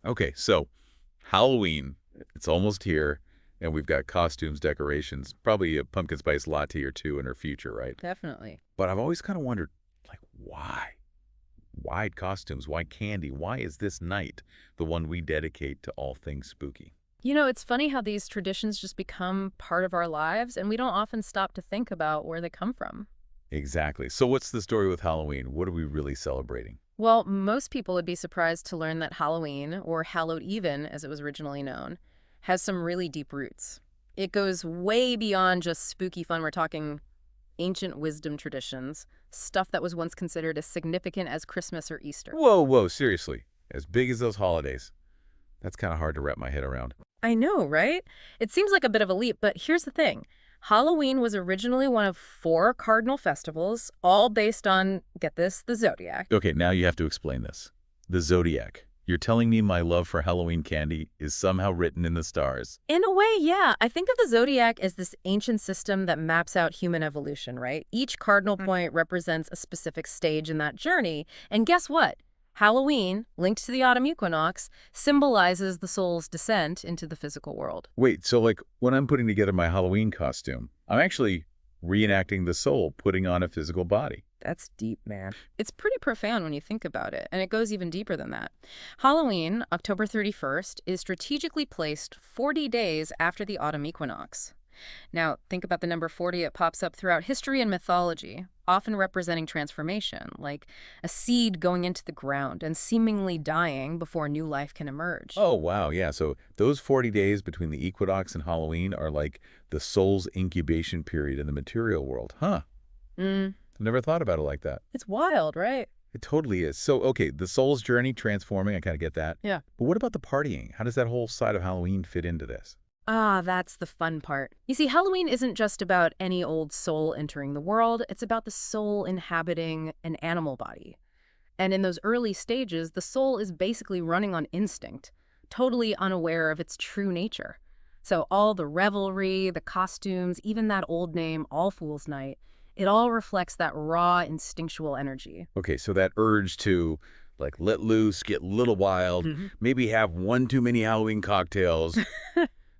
Okay, so Halloween, it's almost here, and we've got costumes, decorations, probably a pumpkin spice latte or two in our future, right? Definitely. But I've always kind of wondered, like, why? Why costumes? Why candy? Why is this night the one we dedicate to all things spooky? You know, it's funny how these traditions just become part of our lives, and we don't often stop to think about where they come from. Exactly. So what's the story with Halloween? What are we really celebrating? Well, most people would be surprised to learn that Halloween, or Hallowed Even as it was originally known, has some really deep roots. It goes way beyond just spooky fun. We're talking ancient wisdom traditions, stuff that was once considered as significant as Christmas or Easter. Whoa, whoa, seriously. As big as those holidays. That's kind of hard to wrap my head around. I know, right? It seems like a bit of a leap, but here's the thing. Halloween was originally one of four cardinal festivals, all based on, get this, the zodiac. Okay, now you have to explain this. The Zodiac. You're telling me my love for Halloween candy is somehow written in the stars. In a way, yeah. I think of the zodiac as this ancient system that maps out human evolution, right? Each cardinal point represents a specific stage in that journey. And guess what? Halloween, linked to the autumn equinox, symbolizes the soul's descent into the physical world. Wait, so like when I'm putting together my Halloween costume, I'm actually reenacting the soul putting on a physical body. That's deep, man. It's pretty profound when you think about it, and it goes even deeper than that. Halloween, October 31st, is strategically placed 40 days after the autumn equinox. Now, think about the number 40. It pops up throughout history and mythology, often representing transformation, like a seed going into the ground and seemingly dying before new life can emerge. Oh, wow, yeah. So those 40 days between the equinox and Halloween are like the soul's incubation period in the material world. Huh. Mm, I've never thought about it like that. it's wild, right? It totally is. So, okay, the soul's journey, transforming, I kind of get that. Yeah. But what about the partying? How does that whole side of Halloween fit into this? Ah, that's the fun part. You see, Halloween isn't just about any old soul entering the world, it's about the soul inhabiting an animal body. And in those early stages, the soul is basically running on instinct, totally unaware of its true nature. So all the revelry, the costumes, even that old name, All Fool's Night, it all reflects that raw, instinctual energy. Okay, so that urge to, like, let loose, get a little wild, maybe have one too many Halloween cocktails.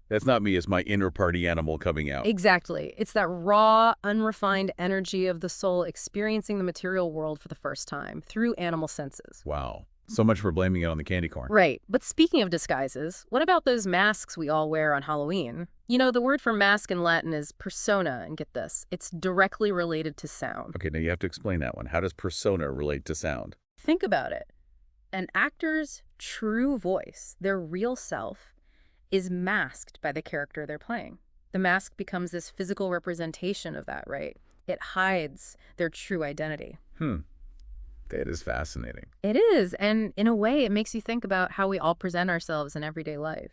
That's not me, it's my inner party animal coming out. Exactly. It's that raw, unrefined energy of the soul experiencing the material world for the first time through animal senses. Wow. So much for blaming it on the candy corn. Right. But speaking of disguises, what about those masks we all wear on Halloween? You know, the word for mask in Latin is persona, and get this, it's directly related to sound. Okay, now you have to explain that one. How does persona relate to sound? Think about it. An actor's true voice, their real self, is masked by the character they're playing. The mask becomes this physical representation of that, right? It hides their true identity. That is fascinating. It is, and in a way, it makes you think about how we all present ourselves in everyday life.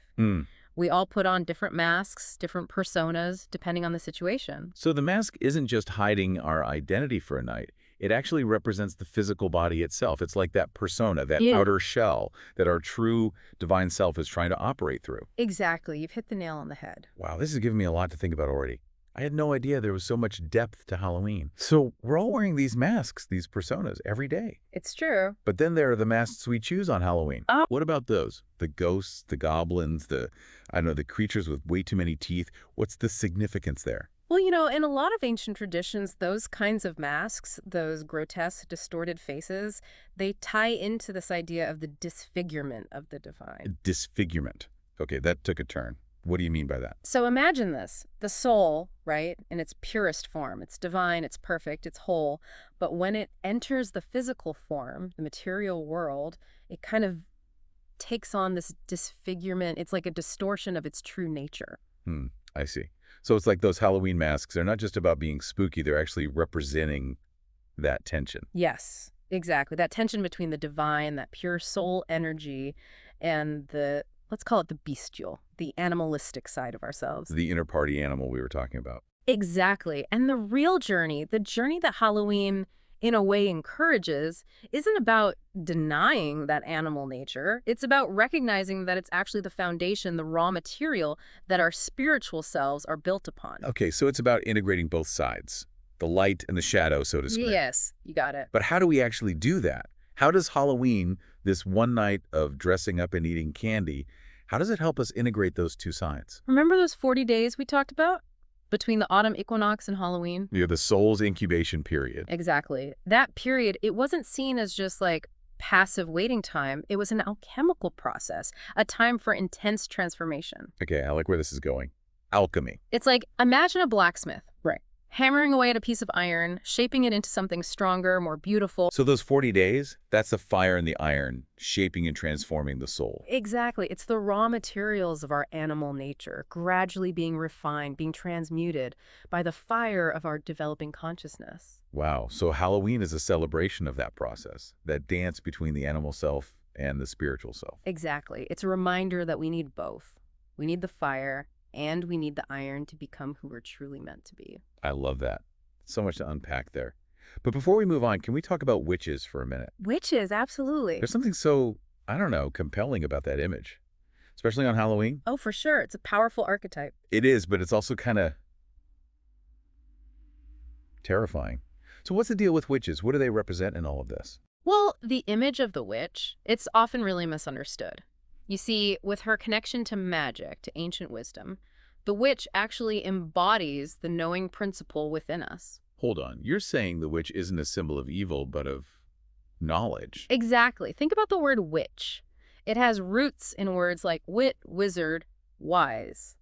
We all put on different masks, different personas, depending on the situation. So the mask isn't just hiding our identity for a night. It actually represents the physical body itself. It's like that persona, that Yeah. outer shell that our true divine self is trying to operate through. Exactly, you've hit the nail on the head. Wow, this is giving me a lot to think about already. I had no idea there was so much depth to Halloween. So we're all wearing these masks, these personas, every day. It's true. But then there are the masks we choose on Halloween. Oh. What about those? The ghosts, the goblins, I don't know, the creatures with way too many teeth. What's the significance there? Well, you know, in a lot of ancient traditions, those kinds of masks, those grotesque, distorted faces, they tie into this idea of the disfigurement of the divine. Disfigurement. Okay, that took a turn. What do you mean by that? So imagine this, the soul, right, in its purest form. It's divine, it's perfect, it's whole. But when it enters the physical form, the material world, it kind of takes on this disfigurement. It's like a distortion of its true nature. I see. So it's like those Halloween masks. They're not just about being spooky. They're actually representing that tension. Yes, exactly. That tension between the divine, that pure soul energy, and the, let's call it the bestial, the animalistic side of ourselves. The inner party animal we were talking about. Exactly. And the real journey, the journey that Halloween in a way encourages, isn't about denying that animal nature. It's about recognizing that it's actually the foundation, the raw material that our spiritual selves are built upon. Okay, so it's about integrating both sides, the light and the shadow, so to speak. Yes, you got it. But how do we actually do that? How does Halloween this one night of dressing up and eating candy, how does it help us integrate those two sides? Remember those 40 days we talked about? Between the autumn equinox and Halloween? The soul's incubation period. Exactly. That period, it wasn't seen as just like passive waiting time. It was an alchemical process, a time for intense transformation. Okay, I like where this is going. Alchemy. It's like, imagine a blacksmith. Right. Hammering away at a piece of iron, shaping it into something stronger, more beautiful. So those 40 days, that's the fire in the iron, shaping and transforming the soul. Exactly. It's the raw materials of our animal nature, gradually being refined, being transmuted by the fire of our developing consciousness. Wow. So Halloween is a celebration of that process, that dance between the animal self and the spiritual self. Exactly. It's a reminder that we need both. We need the fire, and we need the iron to become who we're truly meant to be. I love that. So much to unpack there. But before we move on, can we talk about witches for a minute? Witches, absolutely. There's something so, I don't know, compelling about that image, especially on Halloween. Oh, for sure. It's a powerful archetype. It is, but it's also kind of terrifying. So what's the deal with witches? What do they represent in all of this? Well, the image of the witch, it's often really misunderstood. You see, with her connection to magic, to ancient wisdom, the witch actually embodies the knowing principle within us. Hold on. You're saying the witch isn't a symbol of evil, but of knowledge. Exactly. Think about the word witch. It has roots in words like wit, wizard, wise.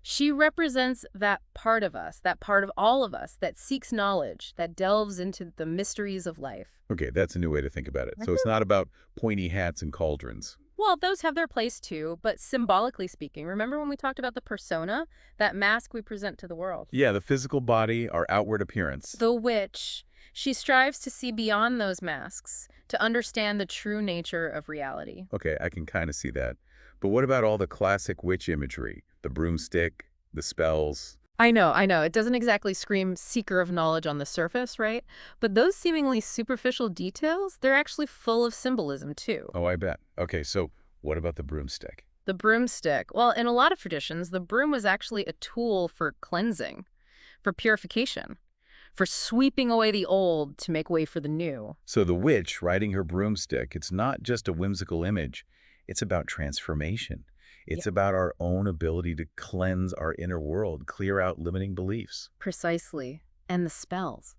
She represents that part of us, that part of all of us that seeks knowledge, that delves into the mysteries of life. Okay, that's a new way to think about it. So it's not about pointy hats and cauldrons. Well, those have their place too, but symbolically speaking, remember when we talked about the persona, that mask we present to the world? Yeah, the physical body, our outward appearance. The witch, she strives to see beyond those masks, to understand the true nature of reality. Okay, I can kind of see that. But what about all the classic witch imagery? The broomstick, the spells. I know. It doesn't exactly scream seeker of knowledge on the surface, right? But those seemingly superficial details, they're actually full of symbolism too. Oh, I bet. Okay, so what about the broomstick? The broomstick. Well, in a lot of traditions, the broom was actually a tool for cleansing, for purification, for sweeping away the old to make way for the new. So the witch riding her broomstick, it's not just a whimsical image. It's about transformation. It's about our own ability to cleanse our inner world, clear out limiting beliefs. Precisely. And the spells.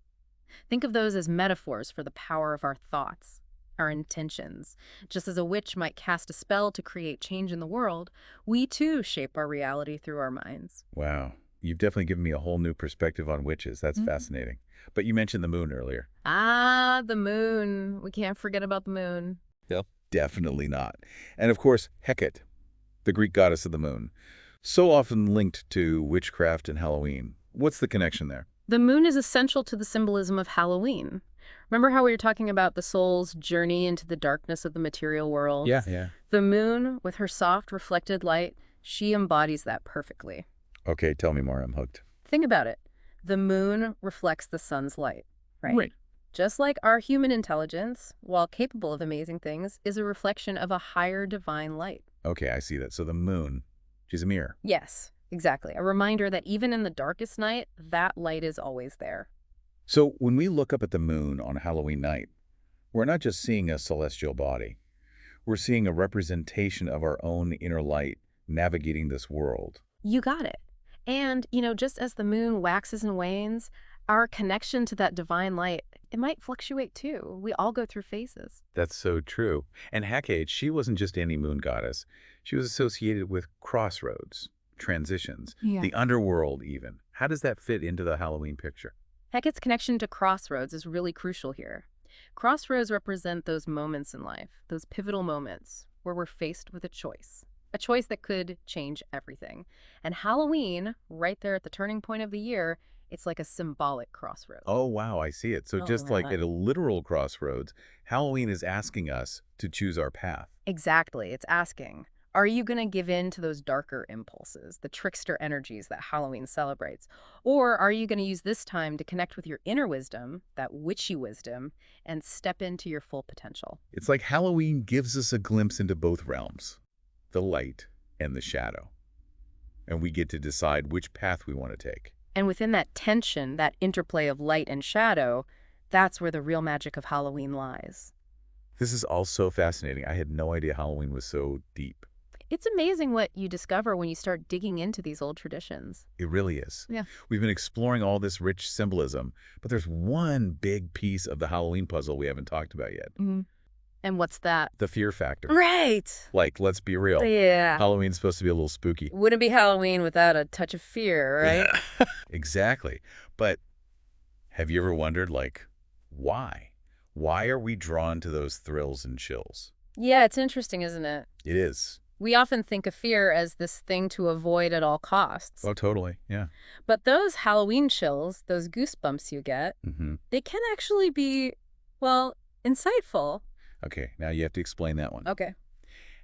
Think of those as metaphors for the power of our thoughts, our intentions. Just as a witch might cast a spell to create change in the world, we too shape our reality through our minds. Wow. You've definitely given me a whole new perspective on witches. That's fascinating. But you mentioned the moon earlier. Ah, the moon. We can't forget about the moon. Yep. Definitely not. And of course, Hecate, the Greek goddess of the moon, so often linked to witchcraft and Halloween. What's the connection there? The moon is essential to the symbolism of Halloween. Remember how we were talking about the soul's journey into the darkness of the material world? Yeah. The moon, with her soft, reflected light, she embodies that perfectly. Okay, tell me more. I'm hooked. Think about it. The moon reflects the sun's light, right? Right. Just like our human intelligence, while capable of amazing things, is a reflection of a higher divine light. Okay, I see that. So the moon, she's a mirror. Yes, exactly. A reminder that even in the darkest night, that light is always there. So when we look up at the moon on Halloween night, we're not just seeing a celestial body. We're seeing a representation of our own inner light navigating this world. You got it. And, just as the moon waxes and wanes, our connection to that divine light, it might fluctuate too. We all go through phases. That's so true. And Hecate, she wasn't just any moon goddess. She was associated with crossroads, transitions, the underworld even. How does that fit into the Halloween picture? Hecate's connection to crossroads is really crucial here. Crossroads represent those moments in life, those pivotal moments where we're faced with a choice that could change everything. And Halloween, right there at the turning point of the year, it's like a symbolic crossroad. Oh, wow, I see it. So just like at a literal crossroads, Halloween is asking us to choose our path. Exactly. It's asking, are you going to give in to those darker impulses, the trickster energies that Halloween celebrates? Or are you going to use this time to connect with your inner wisdom, that witchy wisdom, and step into your full potential? It's like Halloween gives us a glimpse into both realms, the light and the shadow. And we get to decide which path we want to take. And within that tension, that interplay of light and shadow, that's where the real magic of Halloween lies. This is all so fascinating. I had no idea Halloween was so deep. It's amazing what you discover when you start digging into these old traditions. It really is. Yeah. We've been exploring all this rich symbolism, but there's one big piece of the Halloween puzzle we haven't talked about yet. And what's that? The fear factor. Right. Like, let's be real. Yeah. Halloween's supposed to be a little spooky. Wouldn't be Halloween without a touch of fear, right? Yeah. Exactly. But have you ever wondered, like, why? Why are we drawn to those thrills and chills? Yeah, it's interesting, isn't it? It is. We often think of fear as this thing to avoid at all costs. Oh, totally. Yeah. But those Halloween chills, those goosebumps you get, they can actually be, well, insightful. Okay, now you have to explain that one. Okay.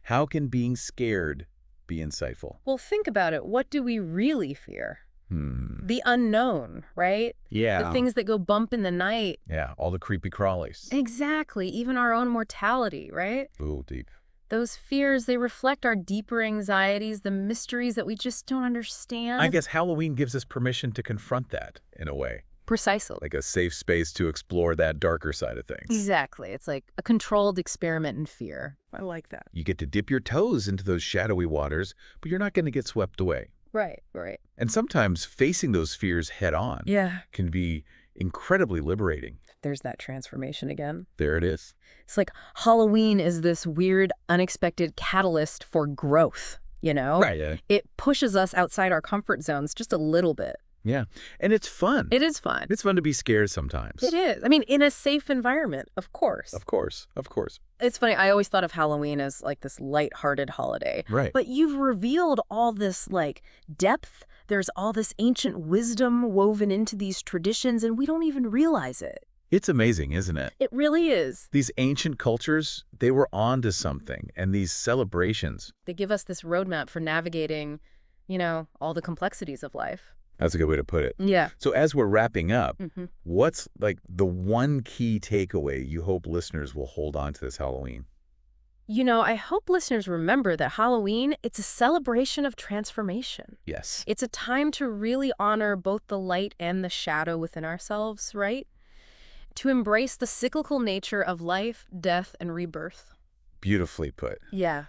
How can being scared be insightful? Well, think about it. What do we really fear? The unknown, right? Yeah. The things that go bump in the night. Yeah, all the creepy crawlies. Exactly. Even our own mortality, right? Ooh, deep. Those fears, they reflect our deeper anxieties, the mysteries that we just don't understand. I guess Halloween gives us permission to confront that, in a way. Precisely. Like a safe space to explore that darker side of things. Exactly. It's like a controlled experiment in fear. I like that. You get to dip your toes into those shadowy waters, but you're not going to get swept away. Right, right. And sometimes facing those fears head on can be incredibly liberating. There's that transformation again. There it is. It's like Halloween is this weird, unexpected catalyst for growth, you know? Right, yeah. It pushes us outside our comfort zones just a little bit. Yeah, and it's fun. It is fun. It's fun to be scared sometimes. It is. I mean, in a safe environment, of course. Of course, of course. It's funny, I always thought of Halloween as like this lighthearted holiday. Right. But you've revealed all this like depth. There's all this ancient wisdom woven into these traditions, and we don't even realize it. It's amazing, isn't it? It really is. These ancient cultures, they were onto something, and these celebrations. They give us this roadmap for navigating, you know, all the complexities of life. That's a good way to put it. Yeah. So as we're wrapping up, what's like the one key takeaway you hope listeners will hold on to this Halloween? You know, I hope listeners remember that Halloween, it's a celebration of transformation. Yes. It's a time to really honor both the light and the shadow within ourselves, right? To embrace the cyclical nature of life, death, and rebirth. Beautifully put. Yeah.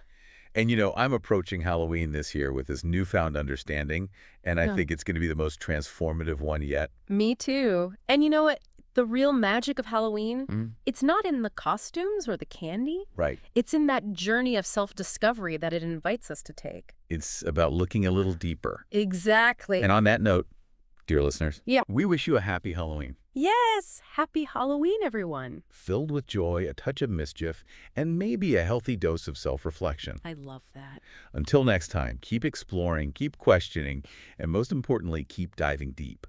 And, you know, I'm approaching Halloween this year with this newfound understanding, and I think it's going to be the most transformative one yet. Me too. And you know what? The real magic of Halloween, it's not in the costumes or the candy. Right. It's in that journey of self-discovery that it invites us to take. It's about looking a little deeper. Exactly. And on that note, dear listeners, Yeah. we wish you a happy Halloween. Yes! Happy Halloween, everyone. Filled with joy, a touch of mischief, and maybe a healthy dose of self-reflection. I love that. Until next time, keep exploring, keep questioning, and most importantly, keep diving deep.